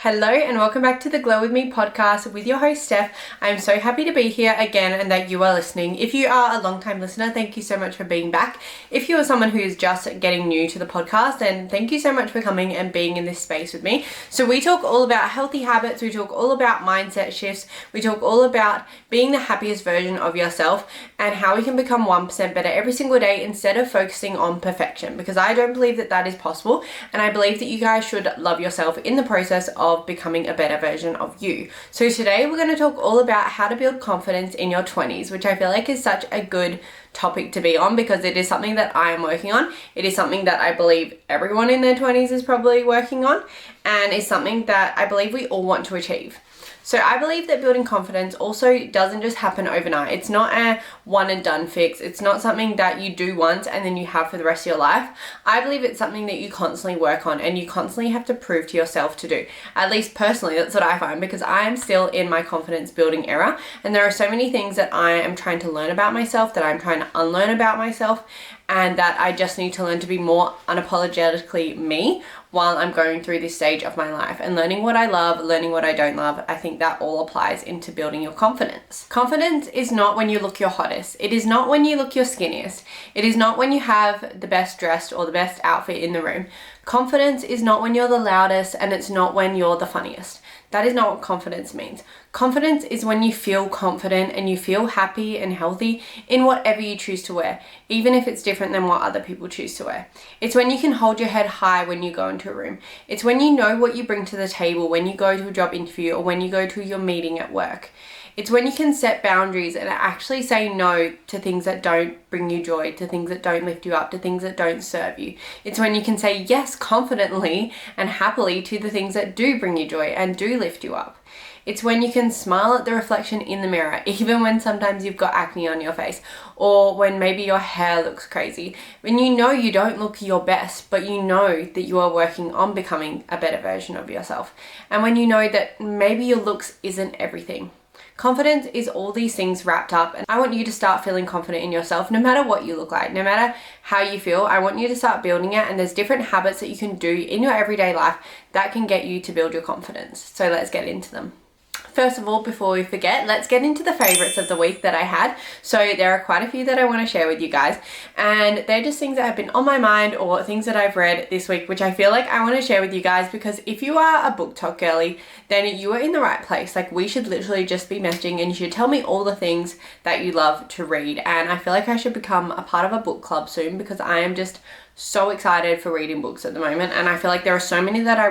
Hello and welcome back to the Glow With Me podcast with your host Steph. I'm so happy to be here again and that you are listening. If you are a long-time listener, thank you so much for being back. If you are someone who is just getting new to the podcast, then thank you so much for coming and being in this space with me. So we talk all about healthy habits, we talk all about mindset shifts, we talk all about being the happiest version of yourself and how we can become 1% better every single day instead of focusing on perfection, because I don't believe that that is possible, and I believe that you guys should love yourself in the process of becoming a better version of you. So today we're going to talk all about how to build confidence in your 20s, which I feel like is such a good topic to be on because it is something that I am working on. It is something that I believe everyone in their 20s is probably working on, and is something that I believe we all want to achieve. So I believe that building confidence also doesn't just happen overnight. It's not a one and done fix. It's not something that you do once and then you have for the rest of your life. I believe it's something that you constantly work on and you constantly have to prove to yourself to do. At least personally, that's what I find, because I am still in my confidence building era, and there are so many things that I am trying to learn about myself, that I'm trying to unlearn about myself, and that I just need to learn to be more unapologetically me while I'm going through this stage of my life and learning what I love, learning what I don't love. I think that all applies into building your confidence. Confidence is not when you look your hottest. It is not when you look your skinniest. It is not when you have the best dressed or the best outfit in the room. Confidence is not when you're the loudest, and it's not when you're the funniest. That is not what confidence means. Confidence is when you feel confident and you feel happy and healthy in whatever you choose to wear, even if it's different than what other people choose to wear. It's when you can hold your head high when you go into a room. It's when you know what you bring to the table when you go to a job interview or when you go to your meeting at work. It's when you can set boundaries and actually say no to things that don't bring you joy, to things that don't lift you up, to things that don't serve you. It's when you can say yes confidently and happily to the things that do bring you joy and do lift you up. It's when you can smile at the reflection in the mirror, even when sometimes you've got acne on your face, or when maybe your hair looks crazy. When you know you don't look your best, but you know that you are working on becoming a better version of yourself. And when you know that maybe your looks isn't everything. Confidence is all these things wrapped up, and I want you to start feeling confident in yourself no matter what you look like, no matter how you feel. I want you to start building it, and there's different habits that you can do in your everyday life that can get you to build your confidence. So let's get into them. First of all, before we forget, let's get into the favorites of the week that I had. So there are quite a few that I want to share with you guys, and they're just things that have been on my mind or things that I've read this week, which I feel like I want to share with you guys, because if you are a book talk girly, then you are in the right place. Like, we should literally just be messaging and you should tell me all the things that you love to read. And I feel like I should become a part of a book club soon, because I am just so excited for reading books at the moment, and I feel like there are so many that I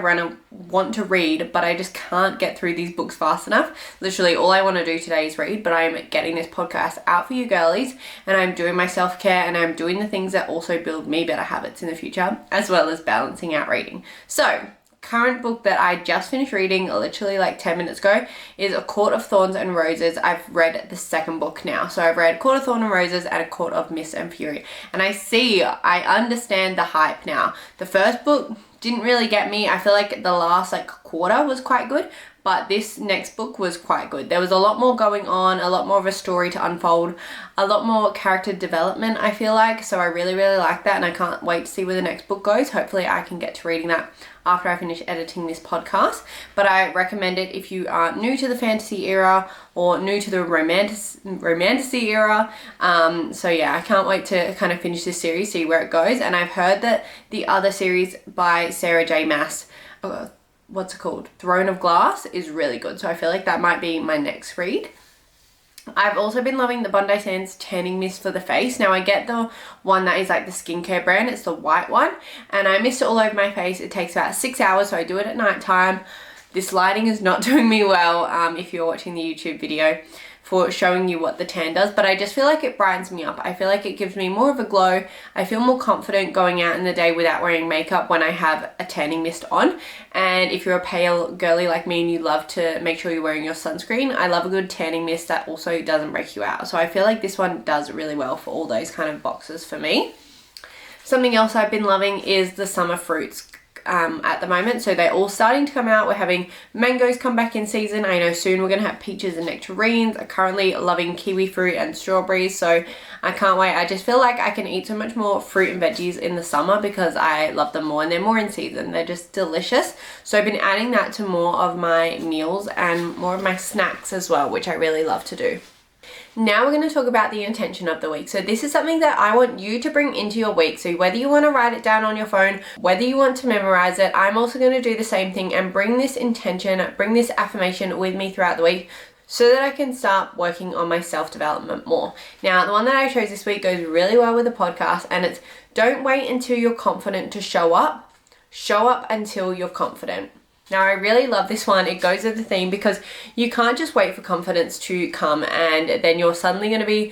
want to read, but I just can't get through these books fast enough. Literally all I want to do today is read, but I'm getting this podcast out for you girlies, and I'm doing my self-care, and I'm doing the things that also build me better habits in the future, as well as balancing out reading. So current book that I just finished reading literally like 10 minutes ago is A Court of Thorns and Roses. I've read the second book now. So I've read Court of Thorns and Roses and A Court of Mist and Fury. And I understand the hype now. The first book didn't really get me. I feel like the last quarter was quite good, but this next book was quite good. There was a lot more going on, a lot more of a story to unfold, a lot more character development, I feel like. So I really, really like that, and I can't wait to see where the next book goes. Hopefully I can get to reading that after I finish editing this podcast. But I recommend it if you are new to the fantasy era or new to the romantasy era. So yeah, I can't wait to kind of finish this series, see where it goes. And I've heard that the other series by Sarah J. Maas, what's it called? Throne of Glass, is really good. So I feel like that might be my next read. I've also been loving the Bondi tanning mist for the face. Now I get the one that is like the skincare brand. It's the white one, and I mist it all over my face. It takes about 6 hours, so I do it at night time. This lighting is not doing me well if you're watching the YouTube video, for showing you what the tan does, but I just feel like it brightens me up. I feel like it gives me more of a glow. I feel more confident going out in the day without wearing makeup when I have a tanning mist on. And if you're a pale girly like me and you love to make sure you're wearing your sunscreen, I love a good tanning mist that also doesn't break you out. So I feel like this one does really well for all those kind of boxes for me. Something else I've been loving is the summer fruits at the moment, so they're all starting to come out. We're having mangoes come back in season. I know soon we're going to have peaches and nectarines. I'm currently loving kiwi fruit and strawberries, so I can't wait. I just feel like I can eat so much more fruit and veggies in the summer because I love them more and they're more in season. They're just delicious. So I've been adding that to more of my meals and more of my snacks as well, which I really love to do. Now we're going to talk about the intention of the week. So this is something that I want you to bring into your week. So whether you want to write it down on your phone, whether you want to memorize it, I'm also going to do the same thing and bring this intention, bring this affirmation with me throughout the week so that I can start working on my self-development more. Now, the one that I chose this week goes really well with the podcast, and it's don't wait until you're confident to show up until you're confident. Now, I really love this one. It goes with the theme because you can't just wait for confidence to come and then you're suddenly going to be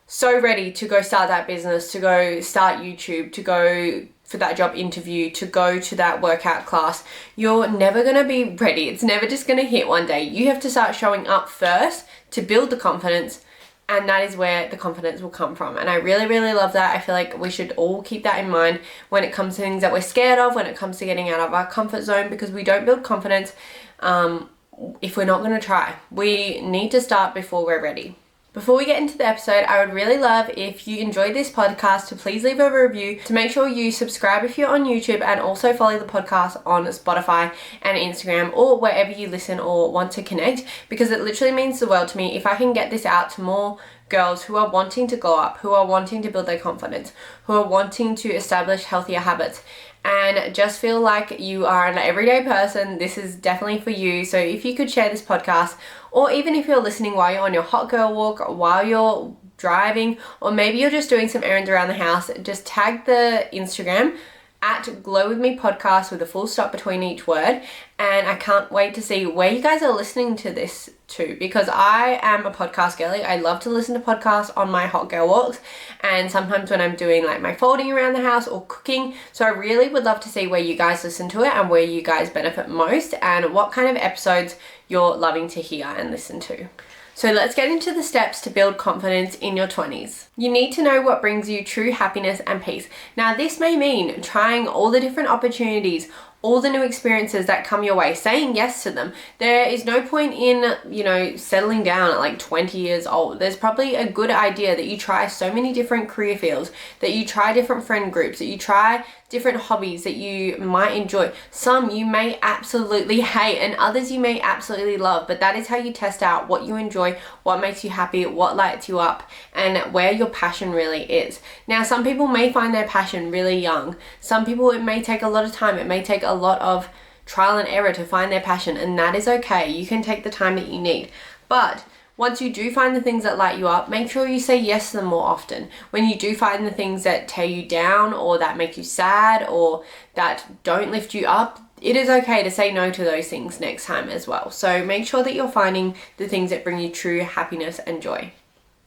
so ready to go start that business, to go start YouTube, to go for that job interview, to go to that workout class. You're never going to be ready. It's never just going to hit one day. You have to start showing up first to build the confidence, and that is where the confidence will come from. And I really, really love that. I feel like we should all keep that in mind when it comes to things that we're scared of, when it comes to getting out of our comfort zone, because we don't build confidence if we're not going to try. We need to start before we're ready. Before we get into the episode, I would really love if you enjoyed this podcast to please leave a review, to make sure you subscribe if you're on YouTube, and also follow the podcast on Spotify and Instagram or wherever you listen or want to connect, because it literally means the world to me if I can get this out to more girls who are wanting to go up, who are wanting to build their confidence, who are wanting to establish healthier habits, and just feel like you are an everyday person. This is definitely for you. So if you could share this podcast, or even if you're listening while you're on your hot girl walk, or while you're driving, or maybe you're just doing some errands around the house, just tag the Instagram at Glow With Me Podcast with a full stop between each word. And I can't wait to see where you guys are listening to this to, because I am a podcast girly. I love to listen to podcasts on my hot girl walks and sometimes when I'm doing like my folding around the house or cooking. So I really would love to see where you guys listen to it and where you guys benefit most and what kind of episodes you're loving to hear and listen to. So let's get into the steps to build confidence in your 20s. You need to know what brings you true happiness and peace. Now, this may mean trying all the different opportunities, all the new experiences that come your way, saying yes to them. There is no point in, settling down at like 20 years old. There's probably a good idea that you try so many different career fields, that you try different friend groups, that you try different hobbies that you might enjoy. Some you may absolutely hate and others you may absolutely love, but that is how you test out what you enjoy, what makes you happy, what lights you up, and where your passion really is. Now, some people may find their passion really young. Some people, it may take a lot of time. It may take a lot of trial and error to find their passion, and that is okay. You can take the time that you need. But once you do find the things that light you up, make sure you say yes to them more often. When you do find the things that tear you down or that make you sad or that don't lift you up, it is okay to say no to those things next time as well. So make sure that you're finding the things that bring you true happiness and joy.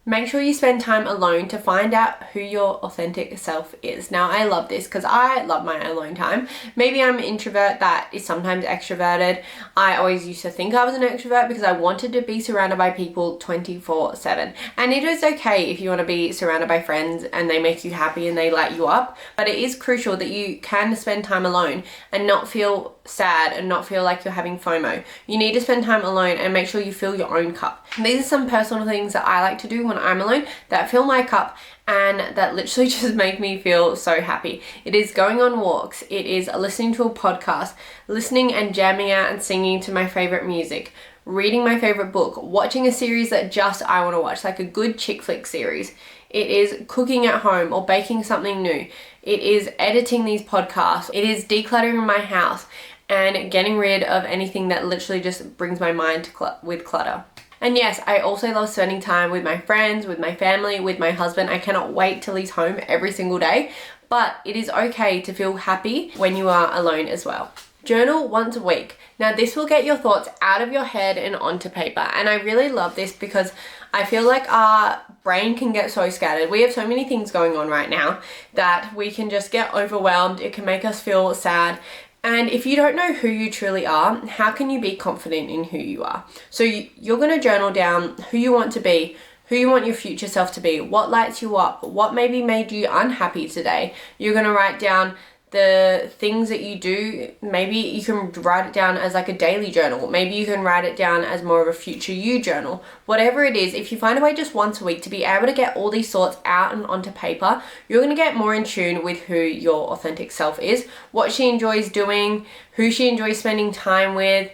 Make sure you spend time alone to find out who your authentic self is. Now, I love this because I love my alone time. Maybe I'm an introvert that is sometimes extroverted. I always used to think I was an extrovert because I wanted to be surrounded by people 24/7. And it is okay if you want to be surrounded by friends and they make you happy and they light you up. But it is crucial that you can spend time alone and not feel sad and not feel like you're having FOMO. You need to spend time alone and make sure you fill your own cup. These are some personal things that I like to do when I'm alone that fill my cup and that literally just make me feel so happy. It is going on walks, it is listening to a podcast, listening and jamming out and singing to my favorite music, reading my favorite book, watching a series that just I want to watch, like a good chick flick series. It is cooking at home or baking something new. It is editing these podcasts. It is decluttering my house and getting rid of anything that literally just brings my mind with clutter. And yes, I also love spending time with my friends, with my family, with my husband. I cannot wait till he's home every single day, but it is okay to feel happy when you are alone as well. Journal once a week. Now, this will get your thoughts out of your head and onto paper. And I really love this because I feel like our brain can get so scattered. We have so many things going on right now that we can just get overwhelmed. It can make us feel sad. And if you don't know who you truly are, how can you be confident in who you are? So you're going to journal down who you want to be, who you want your future self to be, what lights you up, what maybe made you unhappy today. You're going to write down the things that you do, maybe you can write it down as like a daily journal. Maybe you can write it down as more of a future you journal. Whatever it is, if you find a way just once a week to be able to get all these thoughts out and onto paper, you're going to get more in tune with who your authentic self is, what she enjoys doing, who she enjoys spending time with,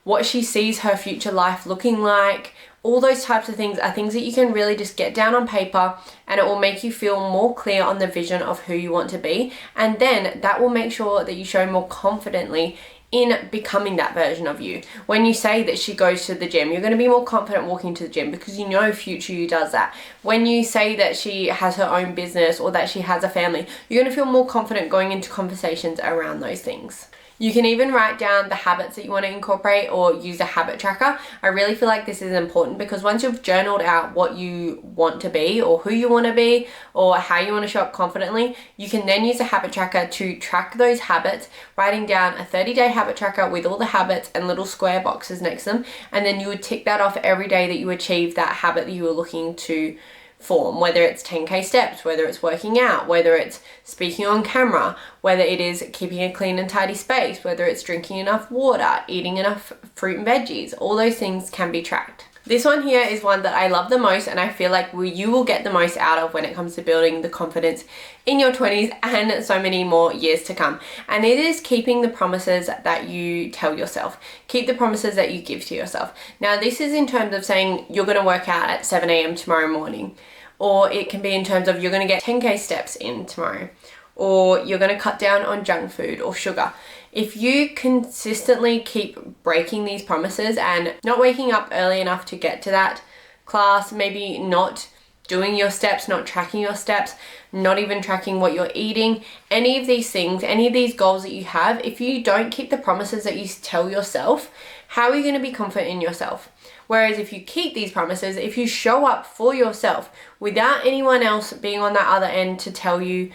what she sees her future life looking like. All those types of things are things that you can really just get down on paper, and it will make you feel more clear on the vision of who you want to be. And then that will make sure that you show more confidently in becoming that version of you. When you say that she goes to the gym, you're going to be more confident walking to the gym because you know future you does that. When you say that she has her own business or that she has a family, you're going to feel more confident going into conversations around those things. You can even write down the habits that you want to incorporate or use a habit tracker. I really feel like this is important because once you've journaled out what you want to be or who you want to be or how you want to show up confidently, you can then use a habit tracker to track those habits, writing down a 30-day habit tracker with all the habits and little square boxes next to them. And then you would tick that off every day that you achieve that habit that you were looking to form, whether it's 10k steps, whether it's working out, whether it's speaking on camera, whether it is keeping a clean and tidy space, whether it's drinking enough water, eating enough fruit and veggies. All those things can be tracked. This one here is one that I love the most, and I feel like you will get the most out of when it comes to building the confidence in your 20s and so many more years to come. And it is keeping the promises that you tell yourself. Keep the promises that you give to yourself. Now, this is in terms of saying you're going to work out at 7 a.m. tomorrow morning. Or it can be in terms of you're going to get 10k steps in tomorrow. Or you're going to cut down on junk food or sugar. If you consistently keep breaking these promises and not waking up early enough to get to that class, maybe not doing your steps, not tracking your steps, not even tracking what you're eating, any of these things, any of these goals that you have, if you don't keep the promises that you tell yourself, how are you going to be confident in yourself? Whereas if you keep these promises, if you show up for yourself without anyone else being on that other end to tell you,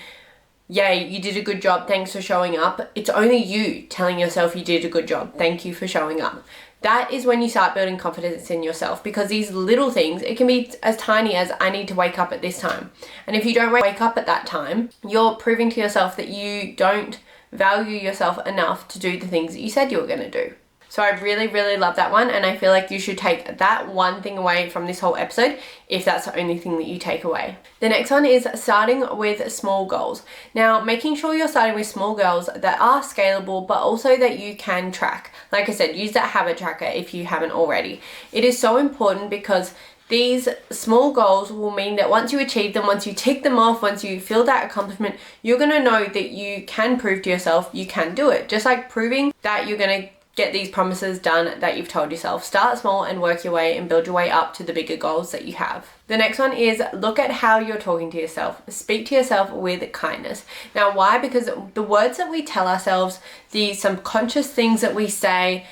yay, you did a good job, thanks for showing up. It's only you telling yourself you did a good job, thank you for showing up. That is when you start building confidence in yourself, because these little things, it can be as tiny as I need to wake up at this time. And if you don't wake up at that time, you're proving to yourself that you don't value yourself enough to do the things that you said you were going to do. So I really, really love that one, and I feel like you should take that one thing away from this whole episode if that's the only thing that you take away. The next one is starting with small goals. Now, making sure you're starting with small goals that are scalable, but also that you can track. Like I said, use that habit tracker if you haven't already. It is so important because these small goals will mean that once you achieve them, once you tick them off, once you feel that accomplishment, you're going to know that you can prove to yourself you can do it. Just like proving that you're going to get these promises done that you've told yourself. Start small and work your way and build your way up to the bigger goals that you have. The next one is look at how you're talking to yourself. Speak to yourself with kindness. Now, why? Because the words that we tell ourselves, the subconscious things that we say,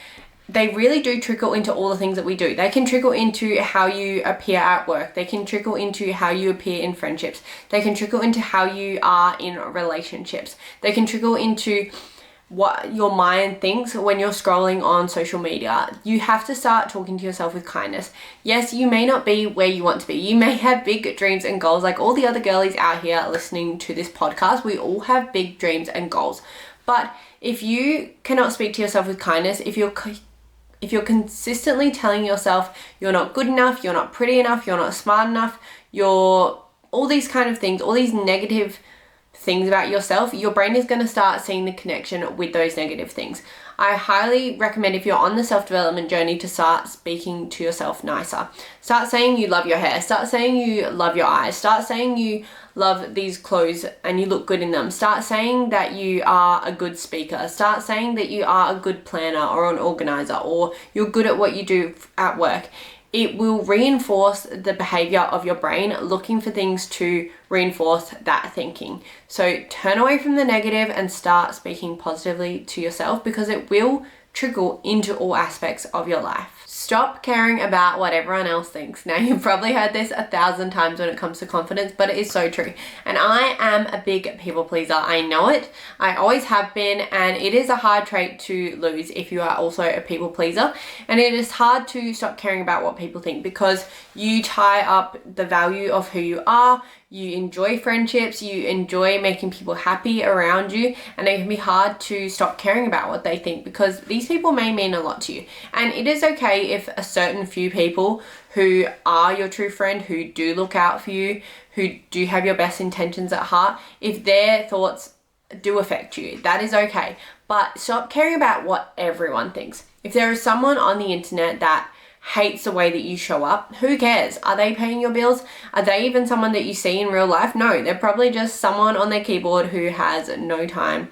they really do trickle into all the things that we do. They can trickle into how you appear at work. They can trickle into how you appear in friendships. They can trickle into how you are in relationships. They can trickle into what your mind thinks when you're scrolling on social media. You have to start talking to yourself with kindness. Yes, you may not be where you want to be. You may have big dreams and goals like all the other girlies out here listening to this podcast. We all have big dreams and goals. But if you cannot speak to yourself with kindness, if you're consistently telling yourself you're not good enough, you're not pretty enough, you're not smart enough, you're all these kind of things, all these negative things about yourself, your brain is going to start seeing the connection with those negative things. I highly recommend, if you're on the self-development journey, to start speaking to yourself nicer. Start saying you love your hair. Start saying you love your eyes. Start saying you love these clothes and you look good in them. Start saying that you are a good speaker. Start saying that you are a good planner or an organizer, or you're good at what you do at work. It will reinforce the behavior of your brain looking for things to reinforce that thinking. So turn away from the negative and start speaking positively to yourself, because it will trickle into all aspects of your life. Stop caring about what everyone else thinks. Now, you've probably heard this 1,000 times when it comes to confidence, but it is so true. And I am a big people pleaser. I know it. I always have been, and it is a hard trait to lose if you are also a people pleaser. And it is hard to stop caring about what people think, because you tie up the value of who you are, you enjoy friendships, you enjoy making people happy around you, and it can be hard to stop caring about what they think because these people may mean a lot to you. And it is okay if a certain few people who are your true friend, who do look out for you, who do have your best intentions at heart, if their thoughts do affect you, that is okay. But stop caring about what everyone thinks. If there is someone on the internet that hates the way that you show up, who cares? Are they paying your bills? Are they even someone that you see in real life? No, they're probably just someone on their keyboard who has no time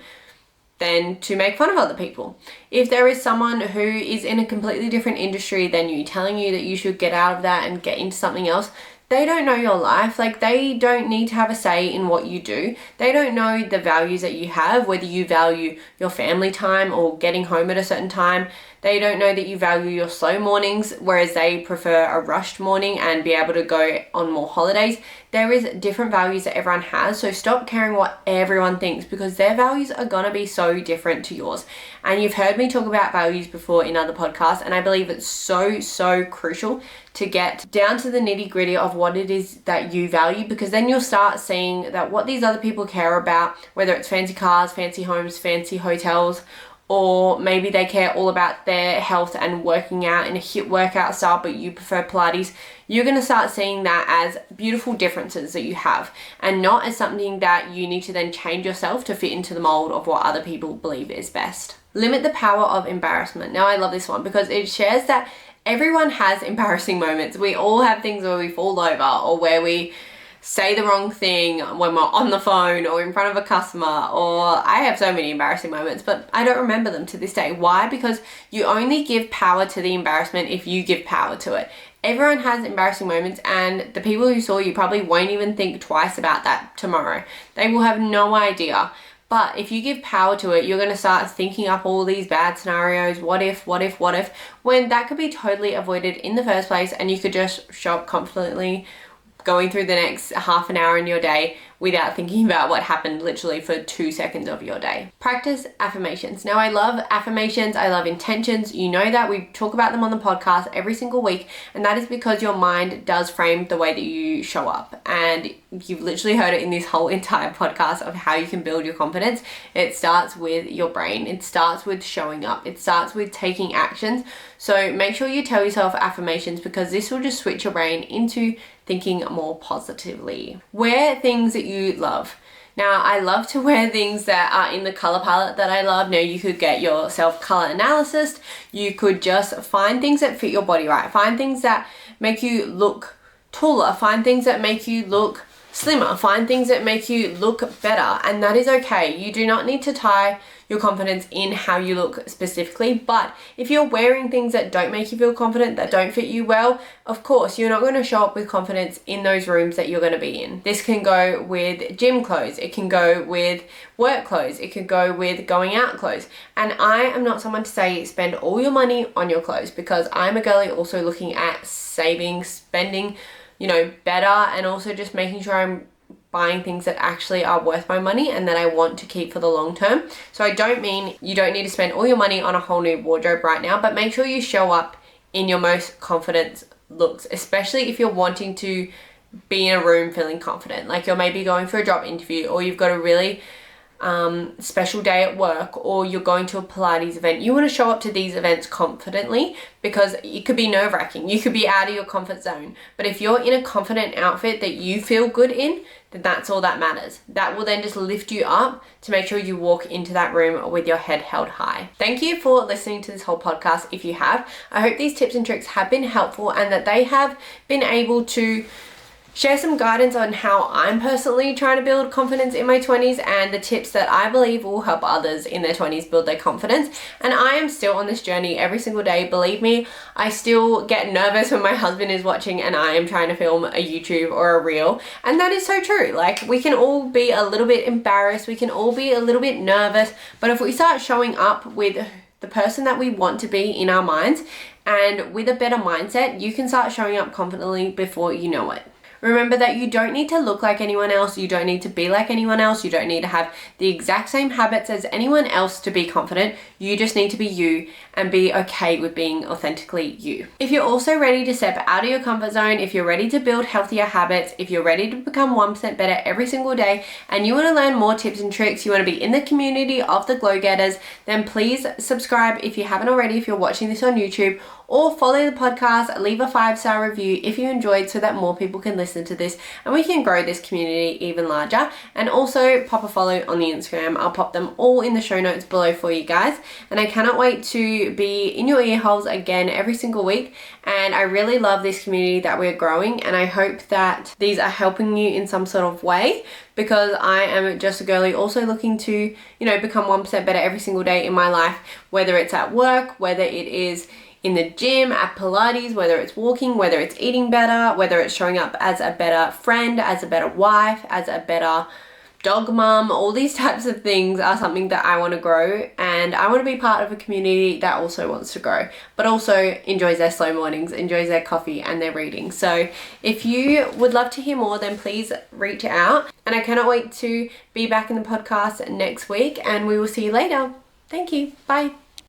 then to make fun of other people. If there is someone who is in a completely different industry than you, telling you that you should get out of that and get into something else, they don't know your life. Like, they don't need to have a say in what you do. They don't know the values that you have, whether you value your family time or getting home at a certain time. They don't know that you value your slow mornings, whereas they prefer a rushed morning and be able to go on more holidays. There is different values that everyone has, so stop caring what everyone thinks because their values are gonna be so different to yours. And you've heard me talk about values before in other podcasts, and I believe it's so crucial to get down to the nitty-gritty of what it is that you value, because then you'll start seeing that what these other people care about, whether it's fancy cars, fancy homes, fancy hotels, or maybe they care all about their health and working out in a HIIT workout style, but you prefer Pilates, you're going to start seeing that as beautiful differences that you have and not as something that you need to then change yourself to fit into the mold of what other people believe is best. Limit the power of embarrassment. Now, I love this one because it shares that everyone has embarrassing moments. We all have things where we fall over or where we say the wrong thing when we're on the phone or in front of a customer, or I have so many embarrassing moments, but I don't remember them to this day. Why? Because you only give power to the embarrassment if you give power to it. Everyone has embarrassing moments, and the people who saw you probably won't even think twice about that tomorrow. They will have no idea. But if you give power to it, you're going to start thinking up all these bad scenarios. What if, when that could be totally avoided in the first place, and you could just show up confidently going through the next half an hour in your day without thinking about what happened literally for 2 seconds of your day. Practice affirmations. Now, I love affirmations. I love intentions. You know that we talk about them on the podcast every single week, and that is because your mind does frame the way that you show up. And you've literally heard it in this whole entire podcast of how you can build your confidence. It starts with your brain. It starts with showing up. It starts with taking actions. So make sure you tell yourself affirmations because this will just switch your brain into thinking more positively. Wear things that you love. Now, I love to wear things that are in the color palette that I love. Now, you could get yourself color analysis. You could just find things that fit your body right. Find things that make you look taller. Find things that make you look slimmer. Find things that make you look better. And that is okay. You do not need to tie your confidence in how you look specifically, but if you're wearing things that don't make you feel confident, that don't fit you well, of course, you're not going to show up with confidence in those rooms that you're going to be in. This can go with gym clothes, it can go with work clothes, it could go with going out clothes. And I am not someone to say spend all your money on your clothes, because I'm a girly also looking at saving, spending, better, and also just making sure I'm buying things that actually are worth my money and that I want to keep for the long term. So I don't mean you don't need to spend all your money on a whole new wardrobe right now, but make sure you show up in your most confident looks, especially if you're wanting to be in a room feeling confident. Like you're maybe going for a job interview, or you've got a really special day at work, or you're going to a Pilates event. You want to show up to these events confidently because it could be nerve-wracking. You could be out of your comfort zone. But if you're in a confident outfit that you feel good in, then that's all that matters. That will then just lift you up to make sure you walk into that room with your head held high. Thank you for listening to this whole podcast. If you have, I hope these tips and tricks have been helpful and that they have been able to share some guidance on how I'm personally trying to build confidence in my 20s and the tips that I believe will help others in their 20s build their confidence. And I am still on this journey every single day. Believe me, I still get nervous when my husband is watching and I am trying to film a YouTube or a reel. And that is so true. Like, we can all be a little bit embarrassed. We can all be a little bit nervous. But if we start showing up with the person that we want to be in our minds and with a better mindset, you can start showing up confidently before you know it. Remember that you don't need to look like anyone else, you don't need to be like anyone else, you don't need to have the exact same habits as anyone else to be confident. You just need to be you and be okay with being authentically you. If you're also ready to step out of your comfort zone, if you're ready to build healthier habits, if you're ready to become 1% better every single day, and you want to learn more tips and tricks, you want to be in the community of the Glow Getters, then please subscribe if you haven't already, if you're watching this on YouTube, or follow the podcast, leave a 5-star review if you enjoyed so that more people can listen to this and we can grow this community even larger. And also pop a follow on the Instagram. I'll pop them all in the show notes below for you guys. And I cannot wait to be in your ear holes again every single week. And I really love this community that we're growing, and I hope that these are helping you in some sort of way, because I am just a girly also looking to, become 1% better every single day in my life, whether it's at work, whether it is in the gym, at Pilates, whether it's walking, whether it's eating better, whether it's showing up as a better friend, as a better wife, as a better dog mom. All these types of things are something that I want to grow, and I want to be part of a community that also wants to grow, but also enjoys their slow mornings, enjoys their coffee and their reading. So if you would love to hear more, then please reach out, and I cannot wait to be back in the podcast next week, and we will see you later. Thank you. Bye.